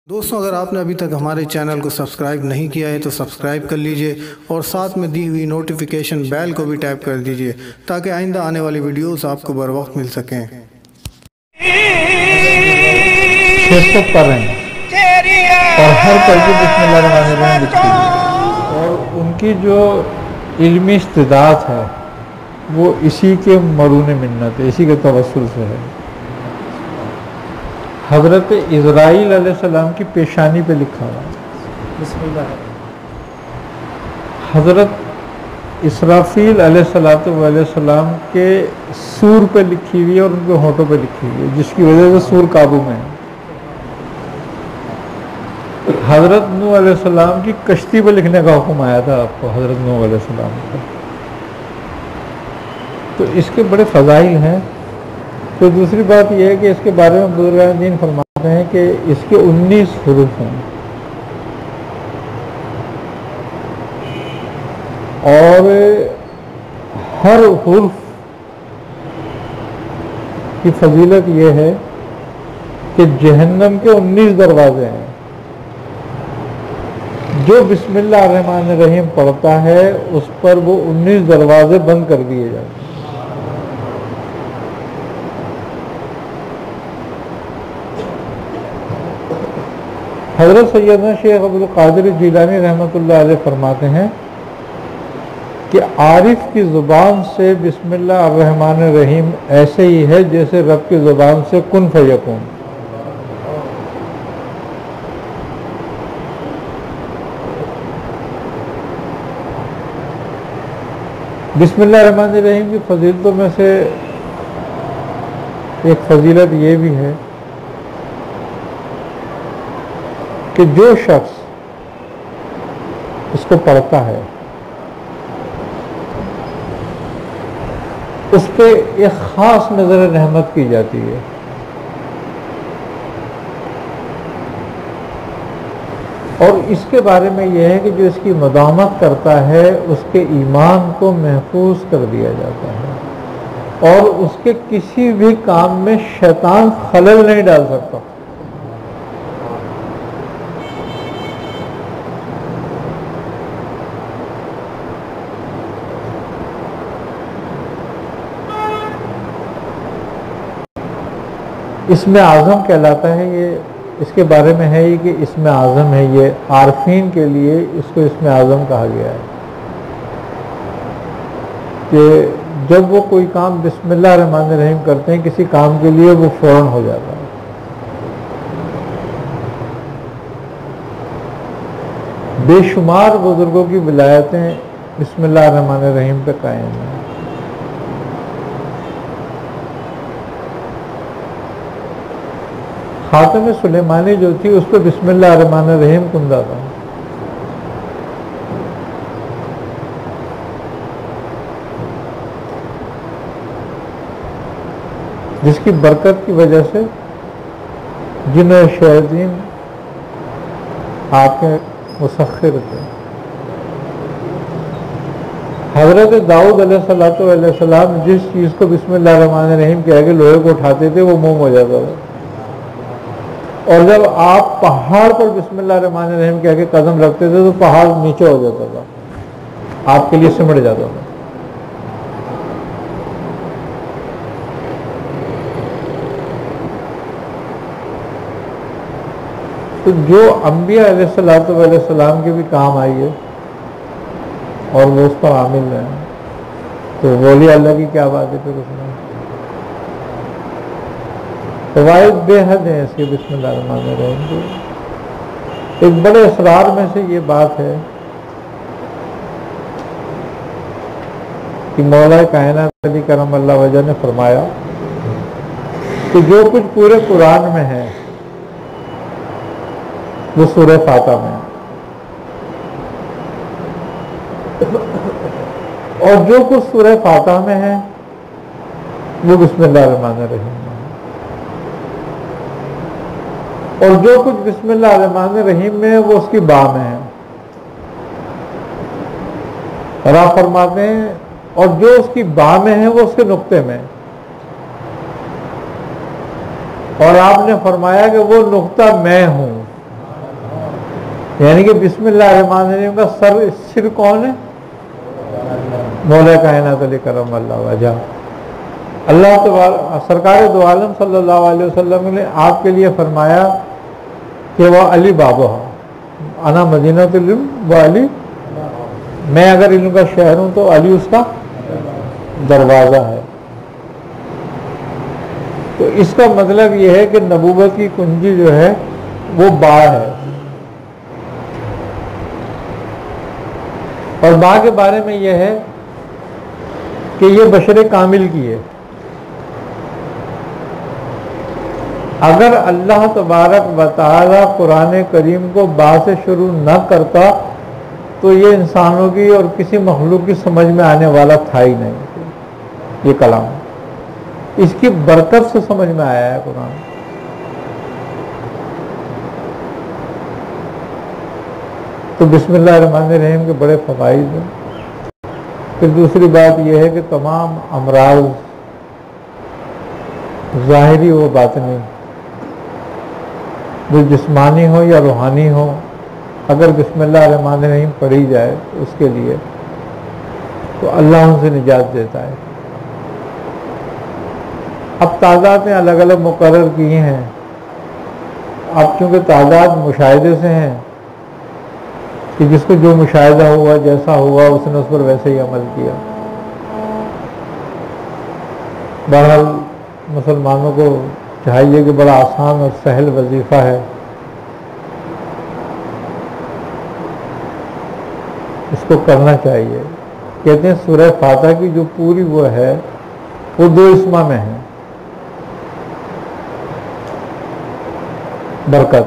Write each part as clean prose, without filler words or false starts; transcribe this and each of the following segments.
دوستوں، اگر آپ نے ابھی تک ہمارے چینل کو سبسکرائب نہیں کیا ہے تو سبسکرائب کر لیجئے اور ساتھ میں دی ہوئی نوٹیفیکیشن بیل کو بھی ٹیپ کر دیجئے تاکہ آئندہ آنے والی ویڈیوز آپ کو بر وقت مل سکیں۔ 600 پر ہیں اور ہر پڑھے بسم اللہ الرحمن الرحیم لکھی ہے، اور ان کی جو علمی استعداد ہے وہ اسی کے مرون منت ہے، اسی کے توسل سے ہے۔ حضرت اسرائیل علیہ السلام کی پیشانی پہ لکھا ہوا ہے بسم اللہ۔ حضرت اسرافیل علیہ السلام کے سور پہ لکھی ہوئی ہے اور ان کے ہونٹوں پہ لکھی ہوئی ہے، جس کی وجہ سے سور قابو میں ہے۔ حضرت نوح علیہ السلام کی کشتی پہ لکھنے کا حکم آیا تھا آپ کو، حضرت نوح علیہ السلام کا۔ تو اس کے بڑے فضائل ہیں۔ تو دوسری بات یہ ہے کہ اس کے بارے میں بزرگان دین فرماتے ہیں کہ اس کے 19 حروف ہیں، اور ہر حرف کی فضیلت یہ ہے کہ جہنم کے 19 دروازے ہیں۔ جو بسم اللہ الرحمن الرحیم پڑھتا ہے اس پر وہ 19 دروازے بند کر دیے جاتے ہیں۔ حضرت سیدنا شیخ عبدالقادر جیلانی رحمۃ اللہ علیہ فرماتے ہیں کہ عارف کی زبان سے بسم اللہ الرحمن الرحیم ایسے ہی ہے جیسے رب کی زبان سے کن فیکون۔ بسم اللہ الرحمن الرحیم کی فضیلتوں میں سے ایک فضیلت یہ بھی ہے کہ جو شخص اس کو پڑھتا ہے اس پہ ایک خاص نظر رحمت کی جاتی ہے، اور اس کے بارے میں یہ ہے کہ جو اس کی مداومت کرتا ہے اس کے ایمان کو محفوظ کر دیا جاتا ہے، اور اس کے کسی بھی کام میں شیطان خلل نہیں ڈال سکتا۔ اسم اعظم کہلاتا ہے یہ، اس کے بارے میں ہے یہ کہ اسم اعظم ہے، یہ عارفین کے لیے اس کو اسم اعظم کہا گیا ہے کہ جب وہ کوئی کام بسم اللہ الرحمن الرحیم کرتے ہیں کسی کام کے لیے وہ فوراً ہو جاتا ہے۔ بے شمار بزرگوں کی ولایتیں بسم اللہ الرحمن الرحیم پہ قائم ہیں۔ خاتم سلیمانی جو تھی اس پہ بسم اللہ الرحمن الرحیم کندہ تھا، جس کی برکت کی وجہ سے جن و شیاطین آپ کے مسخر تھے۔ حضرت داؤد علیہ السلام جس چیز کو بسم اللہ الرحمن الرحیم کہہ کے لوہے کو اٹھاتے تھے وہ موم ہو جاتا تھا، اور جب آپ پہاڑ پر بسم اللہ الرحمن الرحیم کہہ کے قدم رکھتے تھے تو پہاڑ نیچے ہو جاتا تھا، آپ کے لیے سمٹ جاتا تھا۔ تو جو انبیاء علیہ السلام کے بھی کام آئی ہے اور وہ اس پر عامل رہے ہیں، تو ولی اللہ کی کیا بات ہے پھر اس میں۔ فوائد بے حد ہیں اس کے بسم اللہ الرحمن الرحیم کی۔ ایک بڑے اسرار میں سے یہ بات ہے کہ مولا کائنات علی کرم اللہ وجہ نے فرمایا کہ جو کچھ پورے قرآن میں ہے وہ سورہ فاتحہ میں ہے، اور جو کچھ سورہ فاتحہ میں ہے وہ بسم اللہ الرحمن الرحیم میں ہے، اور جو کچھ بسم اللہ الرحمن الرحیم میں ہے وہ اس کی با میں ہے۔ اور آپ فرماتے ہیں اور جو اس کی با میں ہے وہ اس کے نقطے میں، اور آپ نے فرمایا کہ وہ نقطہ میں ہوں۔ یعنی کہ بسم اللہ الرحمن الرحیم کا سر کون ہے؟ مولا کائنات علیہ کرم اللہ وجہ اللہ سرکار دو عالم صلی اللہ علیہ وسلم نے آپ کے لیے فرمایا کہ وہ علی بابا انا مدینۃ العلم و علی، میں اگر علم کا شہر ہوں تو علی اس کا دروازہ ہے۔ تو اس کا مطلب یہ ہے کہ نبوت کی کنجی جو ہے وہ با ہے، اور با کے بارے میں یہ ہے کہ یہ بشر کامل کی ہے۔ اگر اللہ تبارک و تعالی قرآن کریم کو با سے شروع نہ کرتا تو یہ انسانوں کی اور کسی مخلوق کی سمجھ میں آنے والا تھا ہی نہیں۔ یہ کلام اس کی برکت سے سمجھ میں آیا ہے قرآن۔ تو بسم اللہ الرحمن الرحیم کے بڑے فوائد ہیں۔ پھر دوسری بات یہ ہے کہ تمام امراض ظاہری و باطنی جو جسمانی ہو یا روحانی ہو، اگر بسم اللہ الرحمن الرحیم پڑھی جائے اس کے لیے تو اللہ ان سے نجات دیتا ہے۔ اب تعدادیں الگ الگ مقرر کی ہیں، اب چونکہ تعداد مشاہدے سے ہیں کہ جس کو جو مشاہدہ ہوا جیسا ہوا اس نے اس پر ویسے ہی عمل کیا۔ بہرحال مسلمانوں کو چاہیے کہ بڑا آسان اور سہل وظیفہ ہے، اس کو کرنا چاہیے۔ کہتے ہیں سورہ فاتحہ کی جو پوری وہ ہے وہ 2 اسما میں ہے، برکت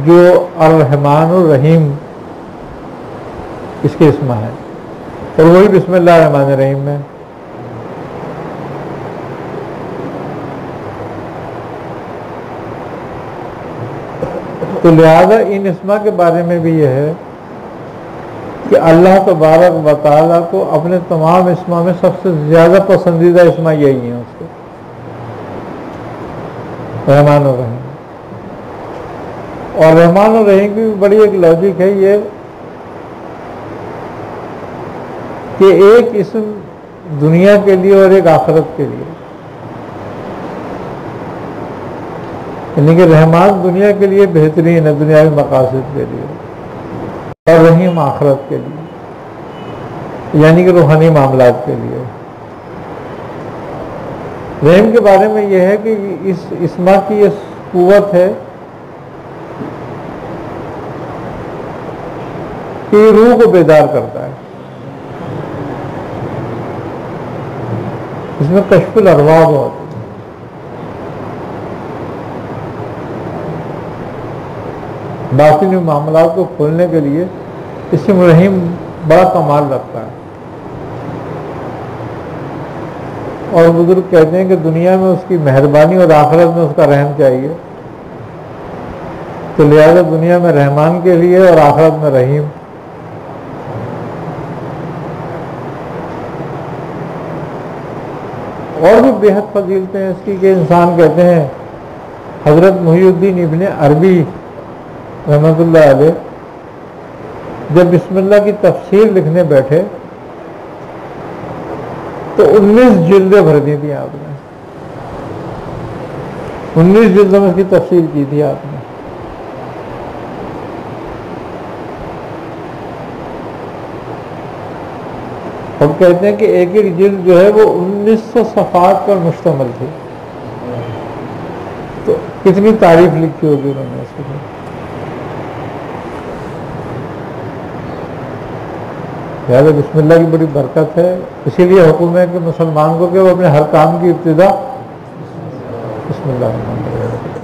جو الرحمن الرحیم اس کے اسما ہے، اور وہی بسم اللہ الرحمن الرحیم میں۔ تو لہذا ان اسما کے بارے میں بھی یہ ہے کہ اللہ تبارک و تعالیٰ کو اپنے تمام اسما میں سب سے زیادہ پسندیدہ اسما یہی ہیں اس کے، رحمان الرحیم۔ اور رحمان الرحیم کی بڑی ایک لاجک ہے یہ کہ ایک اسم دنیا کے لیے اور ایک آخرت کے لیے، یعنی کہ رحمان دنیا کے لیے بہترین ہے، دنیاوی مقاصد کے لیے، اور رحیم آخرت کے لیے، یعنی کہ روحانی معاملات کے لیے۔ رحیم کے بارے میں یہ ہے کہ اس اسما کی یہ قوت ہے کہ روح کو بیدار کرتا ہے، اس میں کشف الارواح بہت ہے۔ باطنی معاملات کو کھولنے کے لیے اسم رحیم بڑا کمال رکھتا ہے، اور بزرگ کہتے ہیں کہ دنیا میں اس کی مہربانی اور آخرت میں اس کا رحم چاہیے، تو لہذا دنیا میں رحمان کے لیے اور آخرت میں رحیم۔ اور بھی بےحد فضیلتیں اس کی کہ انسان کہتے ہیں حضرت محی الدین ابن عربی رحمۃ اللہ علیہ جب بسم اللہ کی تفسیر لکھنے بیٹھے تو 19 جلدیں بھر دی تھی آپ نے، 19 جلدوں میں اس کی تفسیر کی تھی آپ نے۔ اور کہتے ہیں کہ ایک ایک جلد جو ہے وہ 1900 صفحات پر مشتمل تھی، تو کتنی تعریف لکھی ہوگی انہوں نے اس کی۔ لہٰذا بسم اللہ کی بڑی برکت ہے، اسی لیے حکم ہے کہ مسلمان کو کہ وہ اپنے ہر کام کی ابتدا بسم اللہ الرحمن الرحیم